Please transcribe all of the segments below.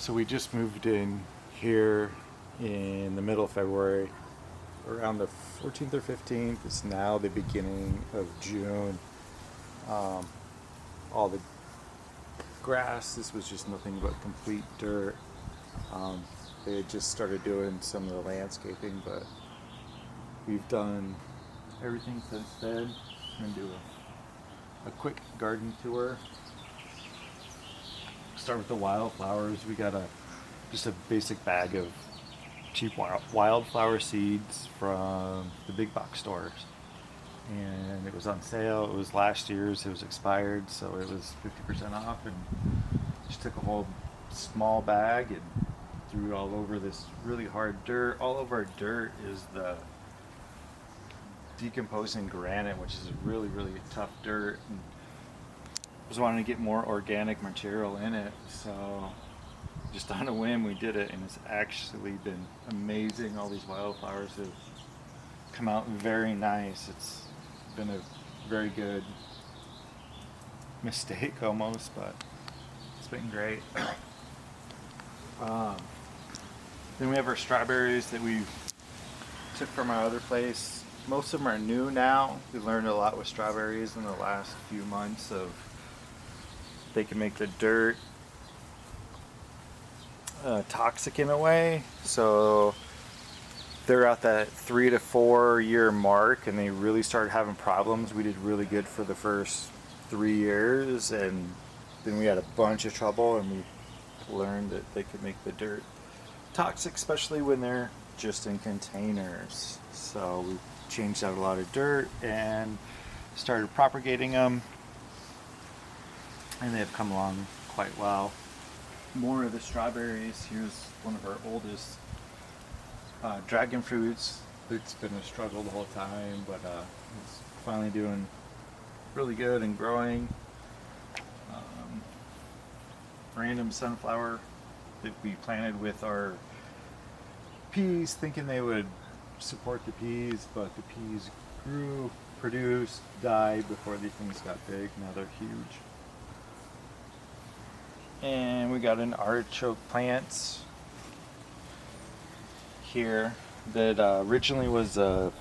So we just moved in here in the middle of February, around the 14th or 15th. It's now the beginning of June. Um, all the grass, this was just nothing but complete dirt. They had just started doing some of the landscaping, but we've done everything since then. I'm gonna do a quick garden tour. Start with the wildflowers. We got just a basic bag of cheap wildflower seeds from the big box stores, and it was on sale. It was last year's. It was expired, so it was 50% off, and just took a whole small bag and threw it all over this really hard dirt. All of our dirt is the decomposing granite, which is really tough dirt, and I was wanting to get more organic material in it, so just on a whim we did it, and it's actually been amazing. All these wildflowers have come out very nice. It's been a very good mistake almost, but it's been great. Then we have our strawberries that we took from our other place. Most of them are new now. We learned a lot with strawberries in the last few months of they can make the dirt toxic in a way. So they're at that 3 to 4 year mark, and they really started having problems. We did really good for the first 3 years, and then we had a bunch of trouble, and we learned that they could make the dirt toxic, especially when they're just in containers. So we changed out a lot of dirt and started propagating them, and they've come along quite well. More of the strawberries. Here's one of our oldest dragon fruits. It's been a struggle the whole time, but it's finally doing really good and growing. Random sunflower that we planted with our peas, thinking they would support the peas, but the peas grew, produced, died before these things got big. Now they're huge. And we got an artichoke plants here that originally was a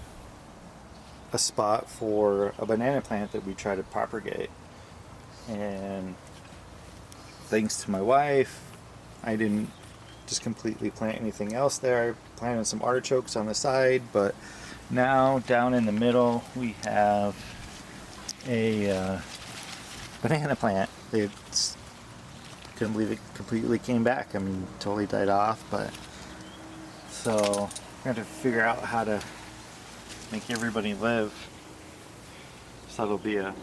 spot for a banana plant that we tried to propagate, and thanks to my wife, I didn't just completely plant anything else there. I planted some artichokes on the side, but now down in the middle we have a banana plant. It's couldn't believe it completely came back. I mean, totally died off, but so we have to figure out how to make everybody live. So that'll be a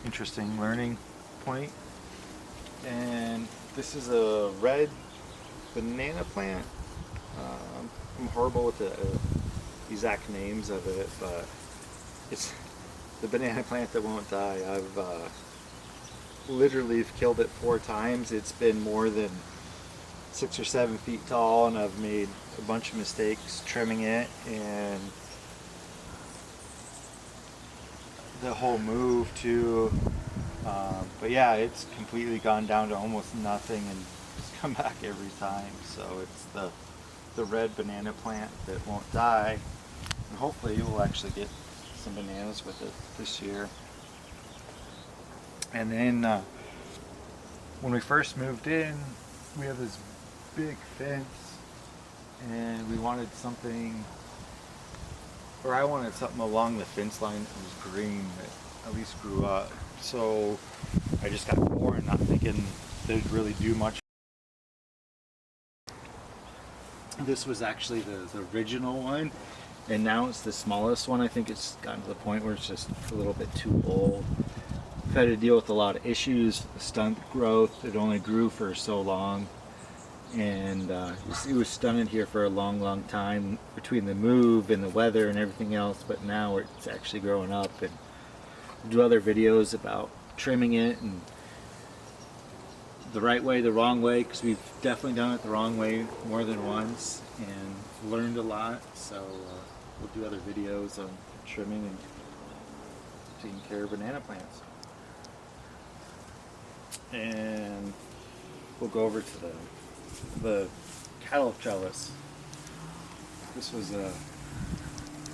interesting learning point. And this is a red banana plant. I'm horrible with the exact names of it, but it's the banana plant that won't die. I've literally killed it 4 times. It's been more than 6 or 7 feet tall, and I've made a bunch of mistakes trimming it, and the whole move too. But yeah, it's completely gone down to almost nothing and just come back every time. So it's the red banana plant that won't die, and hopefully we'll actually get some bananas with it this year. And then when we first moved in, we have this big fence, and we wanted something, or I wanted something along the fence line that was green, that at least grew up. So I just got corn, not thinking they'd really do much. This was actually the original one, and now it's the smallest one. I think it's gotten to the point where it's just a little bit too old. I've had to deal with a lot of issues, stunt growth. It only grew for so long, and it was stunted here for a long time between the move and the weather and everything else, but now it's actually growing up. And I'll do other videos about trimming it and the right way, the wrong way, because we've definitely done it the wrong way more than once and learned a lot. So we'll do other videos on trimming and taking care of banana plants. And we'll go over to the the cattle trellis. This was a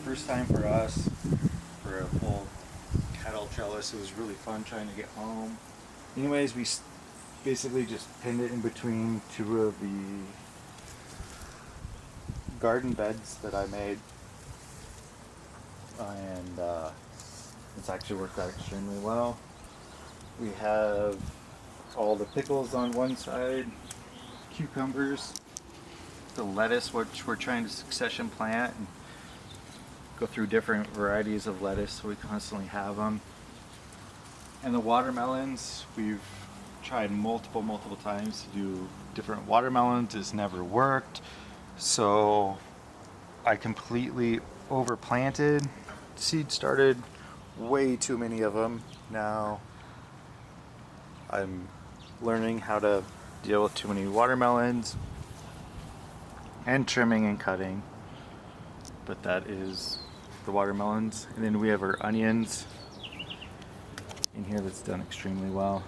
first time for us for a full cattle trellis. It was really fun trying to get home. Anyways, we basically just pinned it in between two of the garden beds that I made, and it's actually worked out extremely well. We have all the pickles on one side, cucumbers, the lettuce, which we're trying to succession plant and go through different varieties of lettuce so we constantly have them. And the watermelons, we've tried multiple times to do different watermelons. It's never worked. So I completely overplanted. Seed started way too many of them. Now I'm learning how to deal with too many watermelons and trimming and cutting. But that is the watermelons. And then we have our onions in here that's done extremely well.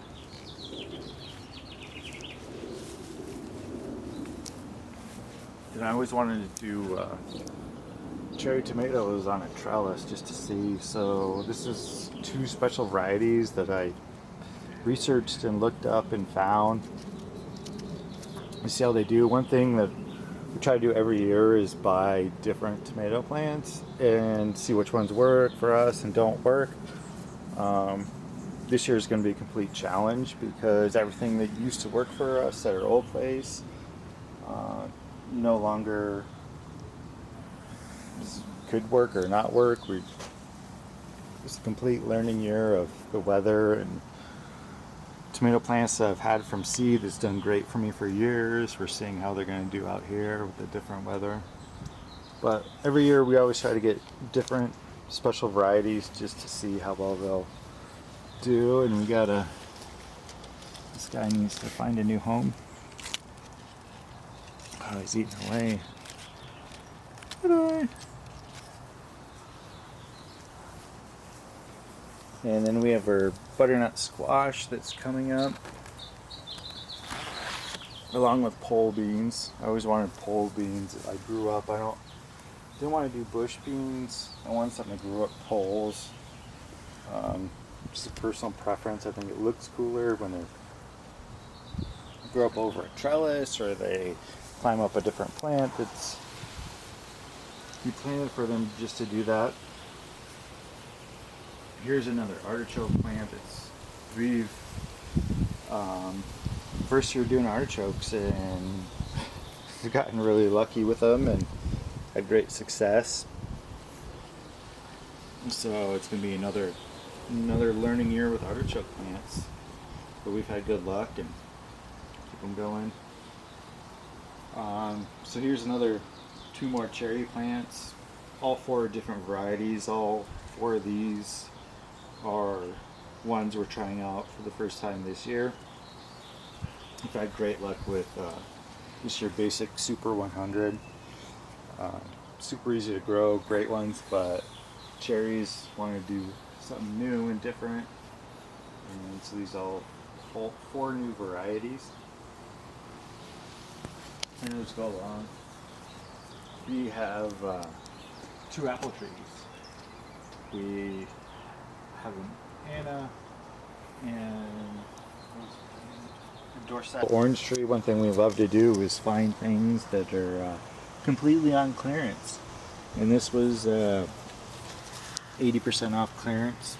And I always wanted to do cherry tomatoes on a trellis just to see. So this is two special varieties that I researched and looked up and found. You see how they do. One thing that we try to do every year is buy different tomato plants and see which ones work for us and don't work. This year is going to be a complete challenge because everything that used to work for us at our old place no longer could work or not work. It's a complete learning year of the weather, and tomato plants that I've had from seed that's done great for me for years. We're seeing how they're going to do out here with the different weather. But every year we always try to get different special varieties just to see how well they'll do. And this guy needs to find a new home. Oh, he's eating away. Ta-da. And then we have our butternut squash that's coming up, along with pole beans. I always wanted pole beans. I grew up, didn't want to do bush beans. I wanted something that grew up poles. Just a personal preference. I think it looks cooler when they grow up over a trellis or they climb up a different plant. We planted for them just to do that. Here's another artichoke plant we've first year doing artichokes, and we've gotten really lucky with them and had great success. So it's going to be another learning year with artichoke plants, but we've had good luck and keep them going. So here's two more cherry plants, all four different varieties. All four of these are ones we're trying out for the first time this year. We've had great luck with this year basic Super 100. Super easy to grow, great ones, but cherries want to do something new and different. And so these four new varieties. And let's go along. We have two apple trees. We have an Anna and a Dorset orange tree. One thing we love to do is find things that are completely on clearance. And this was 80% off clearance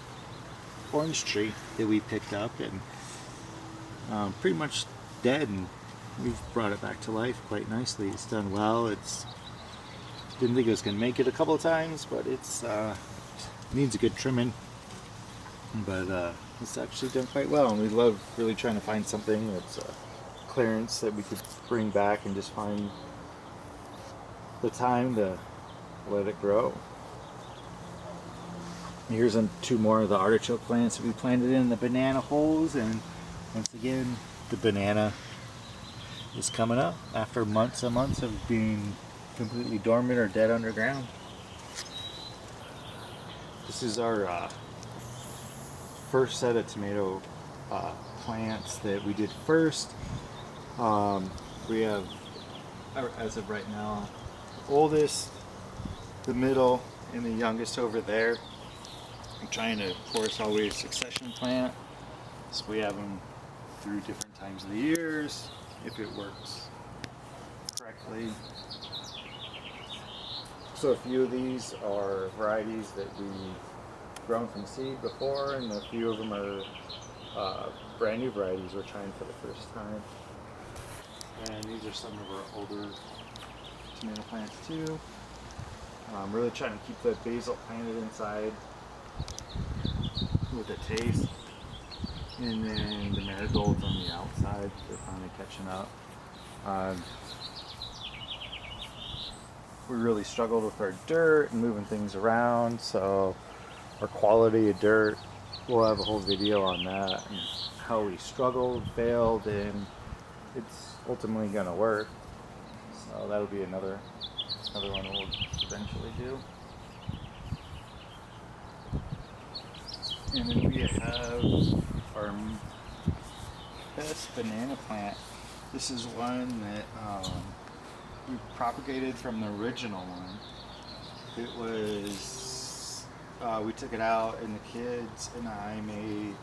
orange tree that we picked up and pretty much dead, and we've brought it back to life quite nicely. It's done well. Didn't think it was going to make it a couple of times, but it's needs a good trimming. But it's actually done quite well, and we love really trying to find something that's clearance that we could bring back and just find the time to let it grow. Here's two more of the artichoke plants that we planted in the banana holes, and once again the banana is coming up after months and months of being completely dormant or dead underground. This is our first set of tomato plants that we did first. We have, as of right now, oldest, the middle, and the youngest over there. I'm trying to, of course, always succession plant. So we have them through different times of the years, if it works correctly. So a few of these are varieties that we've grown from seed before, and a few of them are brand new varieties we're trying for the first time. And these are some of our older tomato plants too. I'm really trying to keep the basil planted inside with a taste. And then the marigolds on the outside, they're finally catching up. We really struggled with our dirt and moving things around, so our quality of dirt, we'll have a whole video on that and how we struggled, failed, and it's ultimately going to work. So that'll be another one we'll eventually do. And then we have our best banana plant. This is one that we propagated from the original one. It was, we took it out and the kids and I made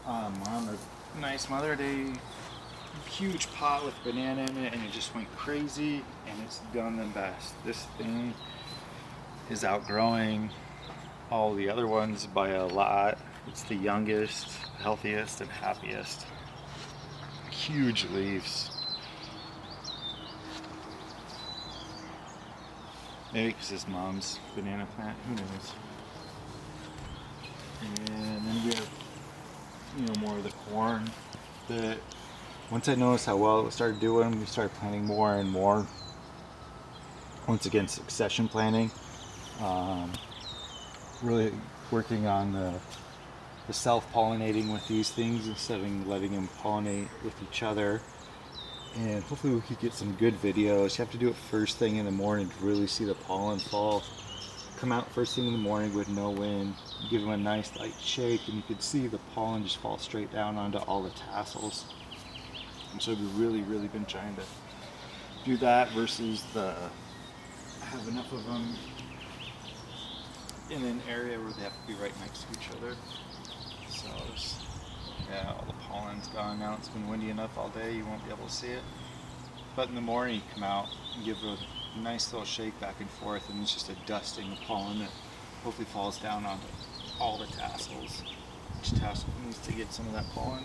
Mom a nice Mother Day huge pot with banana in it, and it just went crazy, and it's done the best. This thing is outgrowing all the other ones by a lot. It's the youngest, healthiest, and happiest. Huge leaves. Maybe because it's Mom's banana plant, who knows. And then we have, more of the corn that once I noticed how well it started doing, we started planting more and more. Once again, succession planting. Really working on the self-pollinating with these things instead of letting them pollinate with each other. And hopefully we could get some good videos. You have to do it first thing in the morning to really see the pollen fall. Come out first thing in the morning with no wind, give them a nice light shake, and you could see the pollen just fall straight down onto all the tassels. And so we've really been trying to do that versus have enough of them in an area where they have to be right next to each other. So all the pollen's gone now. It's been windy enough all day, you won't be able to see it. But in the morning, you come out and give it a nice little shake back and forth, and it's just a dusting of pollen that hopefully falls down onto all the tassels. Each tassel needs to get some of that pollen.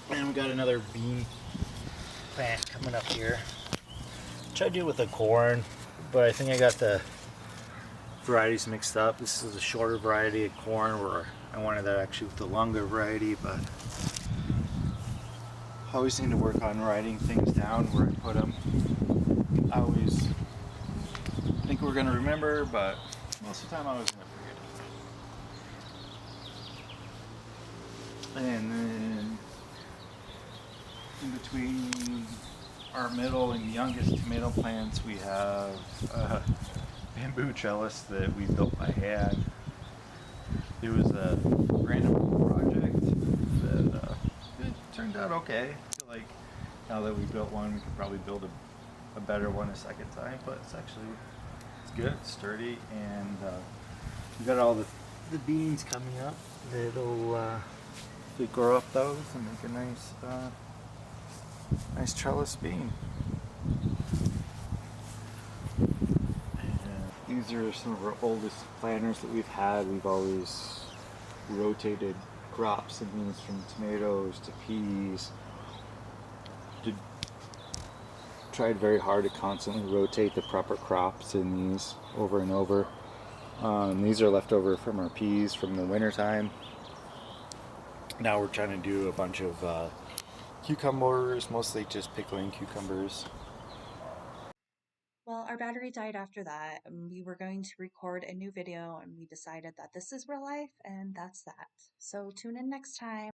And we got another bean plant coming up here. Tried to do it with the corn, but I think I got the varieties mixed up. This is a shorter variety of corn, where I wanted that actually with the longer variety, but I always need to work on writing things down where I put them. I always think we're going to remember, but most of the time I was going to forget. And then in between our middle and youngest tomato plants, we have a bamboo trellis that we built by hand. It was a random project that it turned out okay. I feel like now that we built one, we could probably build a better one a second time, but it's good, it's sturdy, and we got all the beans coming up that'll grow up those and make a nice trellis bean. And these are some of our oldest planters that we've had. We've always rotated crops and these from tomatoes to peas. Tried very hard to constantly rotate the proper crops in these over and over. These are left over from our peas from the winter time. Now we're trying to do a bunch of cucumbers, mostly just pickling cucumbers. Well, our battery died after that. We were going to record a new video and we decided that this is real life and that's that. So tune in next time.